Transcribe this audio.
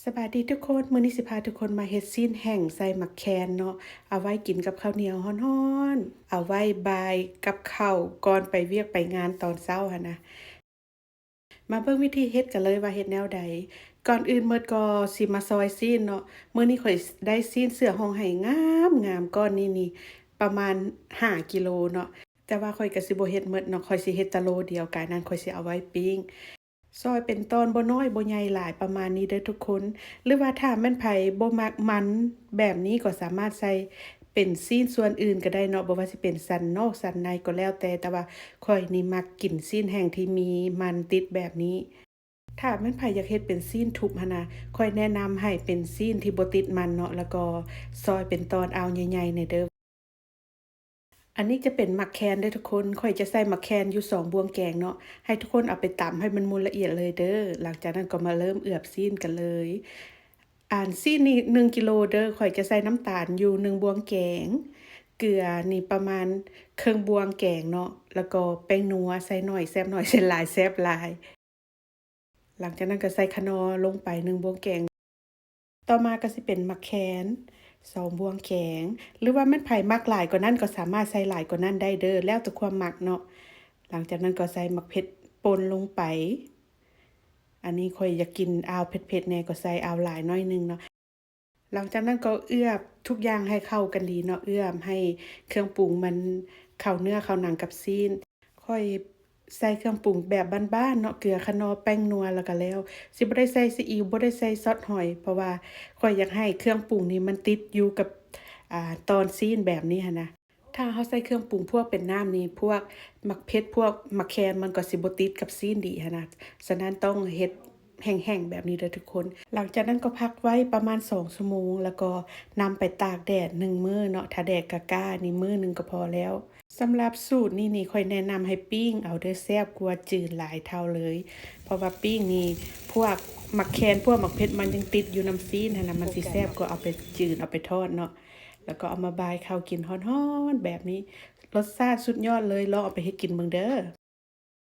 สวัสดีทุกคนมื้อนี้สิพาทุกคนมาเฮ็ดซีนแห้งใส่หมักแคนเนาะเอาไว้กินกับข้าวเหนียวร้อนๆเอาไว้บ่ายกับข้าวก่อนไปเวียกไปงานตอนเช้าหันนะมาเบิ่งวิธีเฮ็ดกันเลยว่าเฮ็ดแนวใดก่อนอื่นหมดก็สิมาซอยซีนเนาะมื้อนี้ข้อยได้ซีนเสือห้องไห้งามๆก้อนนี้นี่ประมาณ5กิโลเนาะแต่ว่าข้อยก็สิบ่เฮ็ดหมดเนาะข้อยสิเฮ็ดแต่โลเดียวกายนั้นข้อยสิเอาไว้ปิ้ง ซอยเป็นตอนบ่น้อยบ่ใหญ่หลายประมาณนี้เด้อทุกคนหรือว่าถ้าแม่นไผบ่มักมันแบบนี้ก็สามารถใส่เป็นซีนส่วนอื่นก็ได้เนาะบ่ว่าสิเป็นสันนอกสันในก็แล้วแต่ว่าข้อยนี่มักกินซีนแห้งที่มีมันติดแบบนี้ถ้าแม่นไผอยากเฮ็ดเป็นซีนทุบหันน่ะข้อยแนะนำให้เป็นซีนที่บ่ติดมันเนาะแล้วก็ซอยเป็นตอนเอาใหญ่ๆเนี่ยเด้อ อันนี้จะเป็นหมักแคนเด้อทุกคนข้อยจะใส่หมักแคนอยู่2บวงแกงเนาะให้ทุกคนเอาไปตำให้มันมุนละเอียดเลยเด้อหลังจากนั้นก็มาเริ่มเอือบซีนกันเลยซีนนี่1กิโลเด้อข้อยจะใส่น้ำตาลอยู่1บวงแกงเกลือนี่ประมาณครึ่งบวงแกงเนาะแล้วก็แป้งนัวใส่น้อยแซ่บน้อยใส่หลายแซ่บหลายหลังจากนั้นก็ใส่คะนอร์ลงไป1บวงแกง ต่อมาก็สิเป็นหมักแคน2บวงแกงหรือว่าแม่นไผมักหลายกว่านั้นก็สามารถใส่หลายกว่านั้นได้เด้อแล้วแต่ความมักเนาะหลังจากนั้นก็ใส่หมักเผ็ดป่นลงไปอันนี้ข้อยอยากกินอาวเผ็ดๆแหน่ก็ใส่อาวหลายหน่อยหนึ่งเนาะหลังจากนั้นก็เอือบทุกอย่างให้เข้ากันดีเนาะเอื้อมให้เครื่องปรุงมันเข้าเนื้อเข้าหนังกับซีนค่อยใส่เครื่องปรุงแบบบ้านๆเนาะเกลือคะนอร์แป้งนัวแล้วก็แล้วสิบ่ได้ใส่ซีอิ๊วบ่ได้ใส่ซอสหอยเพราะว่าข้อยอยากให้เครื่องปรุงนี่มันติดอยู่กับตอนซีนแบบนี้หันนะถ้าเราใส่เครื่องปรุงพวกเป็นน้ำนี่พวกหมักเผ็ดพวกหมักแคนมันก็สิบ่ติดกับซีนดีหันนะฉะนั้นต้องเฮ็ด แห้งๆแบบนี้เด้อทุกคน หลังจากนั้นก็พักไว้ประมาณ2ชั่วโมงแล้วก็นำไปตากแดด1มื้อเนาะถ้าแดดกล้าๆนี่มื้อหนึ่งก็พอแล้วสำหรับสูตรนี่ค่อยแนะนำให้ปิ้งเอาเด้อแซ่บกว่าจืดหลายเท่าเลยเพราะว่าปิ้งนี่พวกหมักแคนพวกหมักเผ็ดมันยังติดอยู่น้ำซีนหั้นน่ะมันสิแซ่บกว่าเอาไปจืดเอาไปทอดเนาะแล้วก็เอามาบายข้าวกินร้อนๆแบบนี้รสชาติสุดยอดเลยลองเอาไปเฮ็ดกินเบิ่งเด้อ